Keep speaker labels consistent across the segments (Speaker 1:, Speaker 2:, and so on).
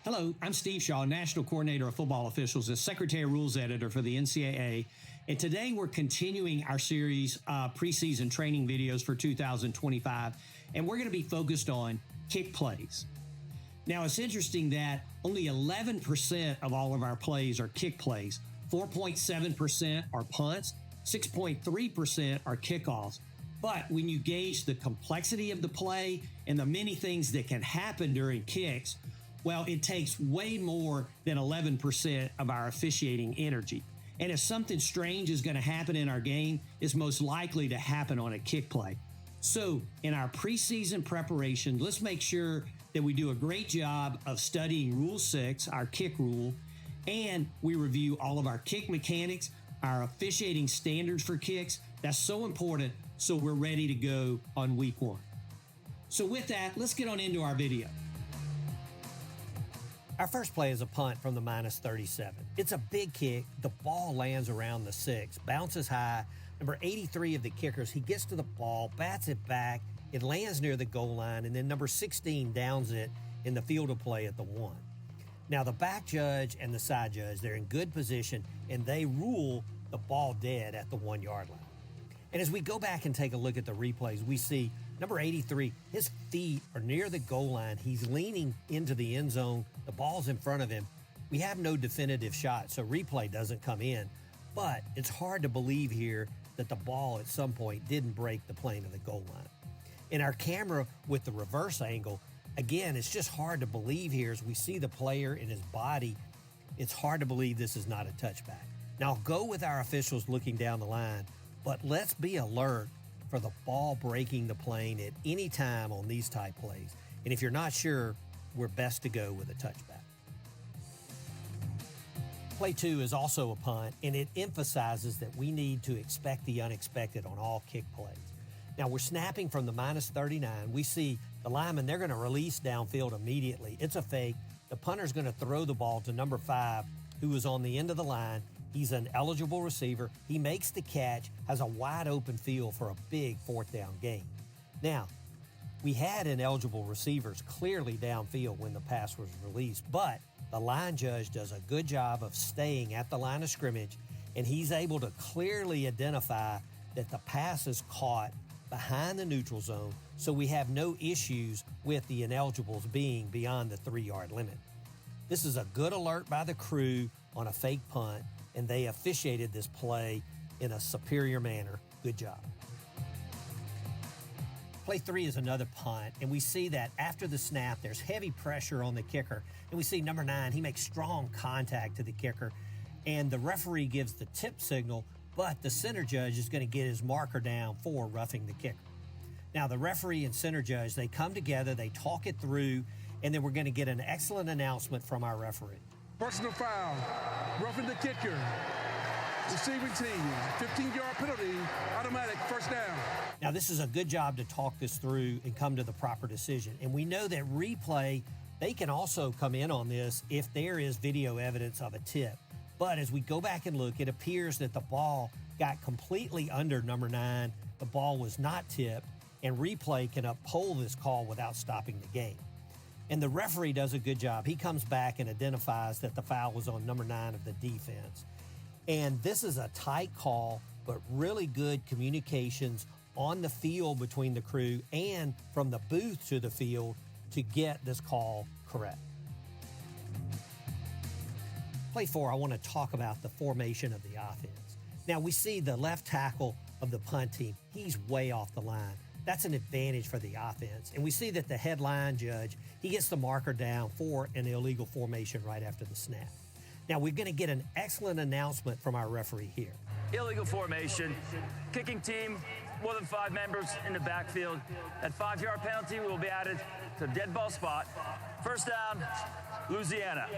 Speaker 1: Hello, I'm Steve Shaw, National Coordinator of Football Officials and Secretary Rules Editor for the NCAA. And today we're continuing our series preseason training videos for 2025, and we're going to be focused on kick plays. Now, it's interesting that only 11% of all of our plays are kick plays. 4.7% are punts, 6.3% are kickoffs. But when you gauge the complexity of the play and the many things that can happen during kicks, well, it takes way more than 11% of our officiating energy. And if something strange is going to happen in our game, it's most likely to happen on a kick play. So in our preseason preparation, let's make sure that we do a great job of studying Rule 6, our kick rule, and we review all of our kick mechanics, our officiating standards for kicks. That's so important, so we're ready to go on week 1. So with that, let's get on into our video.
Speaker 2: Our first play is a punt from the -37. It's a big kick. The ball lands around the 6, bounces high. Number 83 of the kickers, he gets to the ball, bats it back. It lands near the goal line, and then number 16 downs it in the field of play at the 1. Now, the back judge and the side judge, they're in good position, and they rule the ball dead at the 1-yard line. And as we go back and take a look at the replays, we see number 83, his feet are near the goal line. He's leaning into the end zone. The ball's in front of him. We have no definitive shot, so replay doesn't come in. But it's hard to believe here that the ball at some point didn't break the plane of the goal line. In our camera with the reverse angle, again, it's just hard to believe here as we see the player in his body. It's hard to believe this is not a touchback. Now, I'll go with our officials looking down the line, but let's be alert for the ball breaking the plane at any time on these type plays. And if you're not sure, we're best to go with a touchback. Play 2 is also a punt, and it emphasizes that we need to expect the unexpected on all kick plays. Now, we're snapping from the -39. We see the lineman, they're going to release downfield immediately. It's a fake. The punter's going to throw the ball to number 5, who is on the end of the line. He's an eligible receiver. He makes the catch, has a wide open field for a big 4th down gain. Now, we had ineligible receivers clearly downfield when the pass was released, but the line judge does a good job of staying at the line of scrimmage, and he's able to clearly identify that the pass is caught behind the neutral zone, so we have no issues with the ineligibles being beyond the 3-yard limit. This is a good alert by the crew on a fake punt, and they officiated this play in a superior manner. Good job. Play 3 is another punt, and we see that after the snap, there's heavy pressure on the kicker, and we see number 9, he makes strong contact to the kicker, and the referee gives the tip signal, but the center judge is going to get his marker down for roughing the kicker. Now, the referee and center judge, they come together, they talk it through, and then we're going to get an excellent announcement from our referee.
Speaker 3: Personal foul, roughing the kicker. Receiving team, 15-yard penalty, automatic first down.
Speaker 2: Now, this is a good job to talk this through and come to the proper decision. And we know that replay, they can also come in on this if there is video evidence of a tip. But as we go back and look, it appears that the ball got completely under number 9. The ball was not tipped, and replay can uphold this call without stopping the game. And the referee does a good job. He comes back and identifies that the foul was on number 9 of the defense. And this is a tight call, but really good communications on the field between the crew and from the booth to the field to get this call correct. Play 4, I want to talk about the formation of the offense. Now, we see the left tackle of the punt team. He's way off the line. That's an advantage for the offense. And we see that the headline judge, he gets the marker down for an illegal formation right after the snap. Now, we're going to get an excellent announcement from our referee here.
Speaker 4: Illegal formation. Kicking team, more than 5 members in the backfield. That 5-yard penalty will be added to the dead ball spot. First down, Louisiana.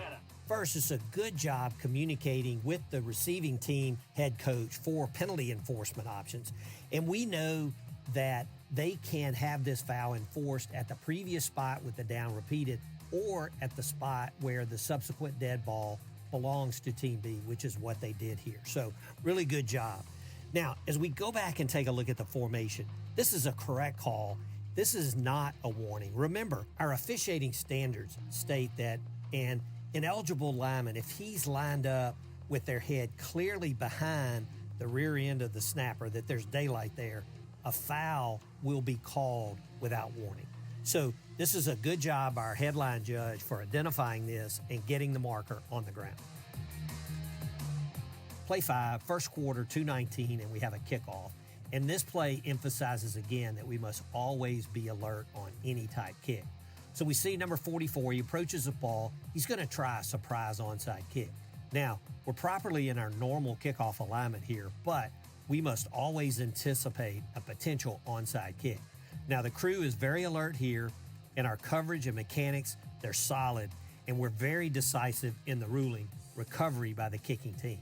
Speaker 2: First, it's a good job communicating with the receiving team head coach for penalty enforcement options. And we know that they can have this foul enforced at the previous spot with the down repeated or at the spot where the subsequent dead ball belongs to Team B, which is what they did here. So really good job. Now, as we go back and take a look at the formation, this is a correct call. This is not a warning. Remember, our officiating standards state that And an eligible lineman, if he's lined up with their head clearly behind the rear end of the snapper, that there's daylight there, a foul will be called without warning. So this is a good job by our headline judge for identifying this and getting the marker on the ground. Play 5, first quarter, 2:19, and we have a kickoff. And this play emphasizes again that we must always be alert on any type kick. So we see number 44, he approaches the ball. He's going to try a surprise onside kick. Now, we're properly in our normal kickoff alignment here, but we must always anticipate a potential onside kick. Now, the crew is very alert here, and our coverage and mechanics, they're solid, and we're very decisive in the ruling, recovery by the kicking team.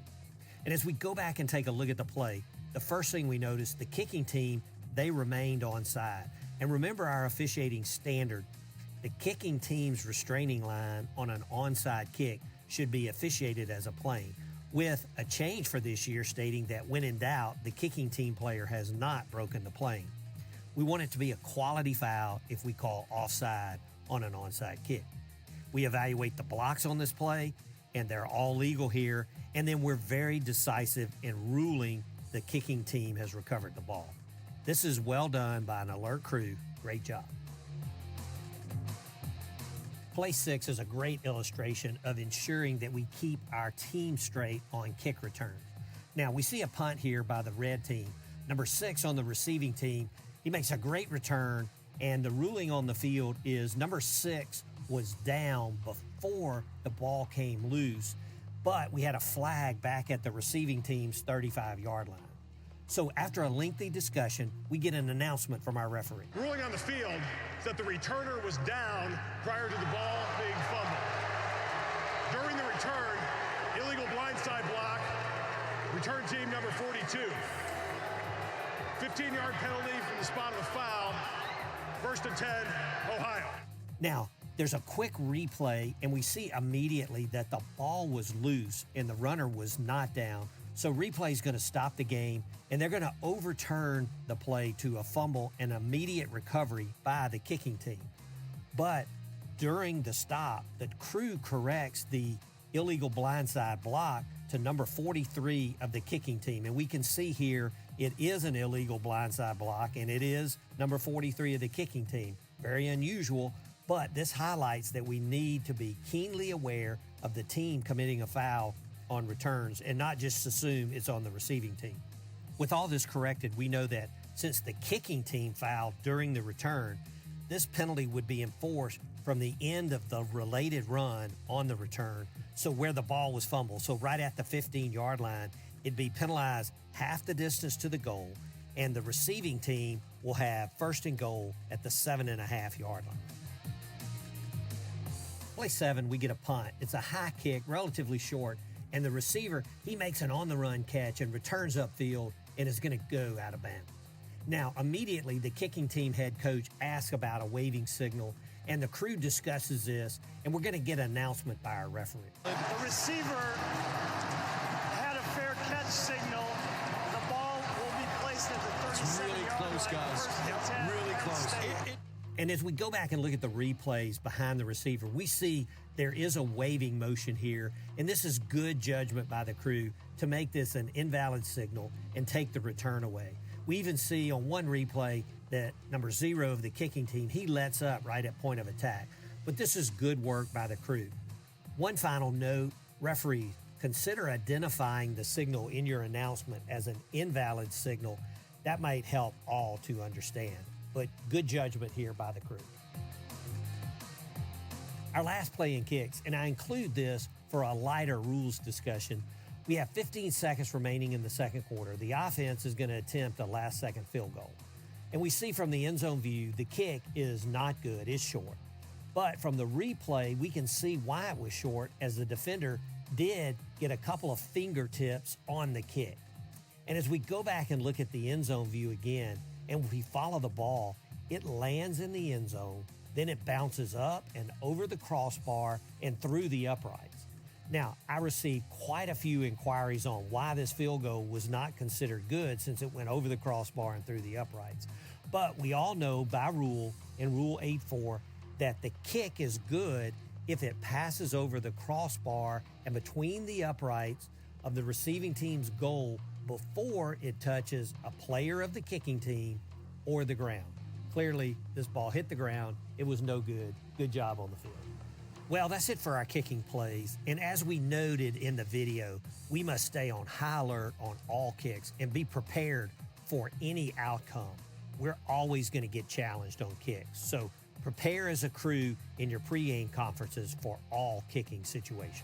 Speaker 2: And as we go back and take a look at the play, the first thing we notice, the kicking team, they remained onside. And remember our officiating standard. The kicking team's restraining line on an onside kick should be officiated as a plane, with a change for this year stating that when in doubt, the kicking team player has not broken the plane. We want it to be a quality foul if we call offside on an onside kick. We evaluate the blocks on this play, and they're all legal here, and then we're very decisive in ruling the kicking team has recovered the ball. This is well done by an alert crew. Great job. Play 6 is a great illustration of ensuring that we keep our team straight on kick returns. Now, we see a punt here by the red team. Number 6 on the receiving team, he makes a great return, and the ruling on the field is number 6 was down before the ball came loose, but we had a flag back at the receiving team's 35-yard line. So after a lengthy discussion, we get an announcement from our referee.
Speaker 5: Ruling on the field is that the returner was down prior to the ball being fumbled. During the return, illegal blindside block, return team number 42. 15-yard penalty from the spot of the foul. 1st and 10, Ohio.
Speaker 2: Now, there's a quick replay, and we see immediately that the ball was loose and the runner was not down. So replay is going to stop the game, and they're going to overturn the play to a fumble and immediate recovery by the kicking team. But during the stop, the crew corrects the illegal blindside block to number 43 of the kicking team. And we can see here it is an illegal blindside block, and it is number 43 of the kicking team. Very unusual, but this highlights that we need to be keenly aware of the team committing a foul on returns and not just assume it's on the receiving team. With all this corrected, we know that since the kicking team fouled during the return, this penalty would be enforced from the end of the related run on the return, so where the ball was fumbled. So right at the 15-yard line, it'd be penalized half the distance to the goal, and the receiving team will have 1st and goal at the 7.5-yard line. Play 7, we get a punt. It's a high kick, relatively short, and the receiver, he makes an on-the-run catch and returns upfield and is going to go out of bounds. Now, immediately, the kicking team head coach asks about a waving signal, and the crew discusses this, and we're going to get an announcement by our referee.
Speaker 6: The receiver had a fair catch signal. The ball will be placed at the 37-yard line.
Speaker 7: Really close, guys.
Speaker 6: Yep,
Speaker 7: really close.
Speaker 2: And as we go back and look at the replays behind the receiver, we see there is a waving motion here, and this is good judgment by the crew to make this an invalid signal and take the return away. We even see on one replay that number 0 of the kicking team, he lets up right at point of attack. But this is good work by the crew. One final note, referees, consider identifying the signal in your announcement as an invalid signal. That might help all to understand. But good judgment here by the crew. Our last play in kicks, and I include this for a lighter rules discussion. We have 15 seconds remaining in the second quarter. The offense is going to attempt a last-second field goal. And we see from the end zone view, the kick is not good, it's short. But from the replay, we can see why it was short, as the defender did get a couple of fingertips on the kick. And as we go back and look at the end zone view again, and we follow the ball, it lands in the end zone, then it bounces up and over the crossbar and through the uprights. Now, I received quite a few inquiries on why this field goal was not considered good since it went over the crossbar and through the uprights. But we all know by rule, in Rule 8.4, that the kick is good if it passes over the crossbar and between the uprights of the receiving team's goal before it touches a player of the kicking team or the ground. Clearly, this ball hit the ground. It was no good. Good job on the field. Well, that's it for our kicking plays. And as we noted in the video, we must stay on high alert on all kicks and be prepared for any outcome. We're always going to get challenged on kicks. So prepare as a crew in your pregame conferences for all kicking situations.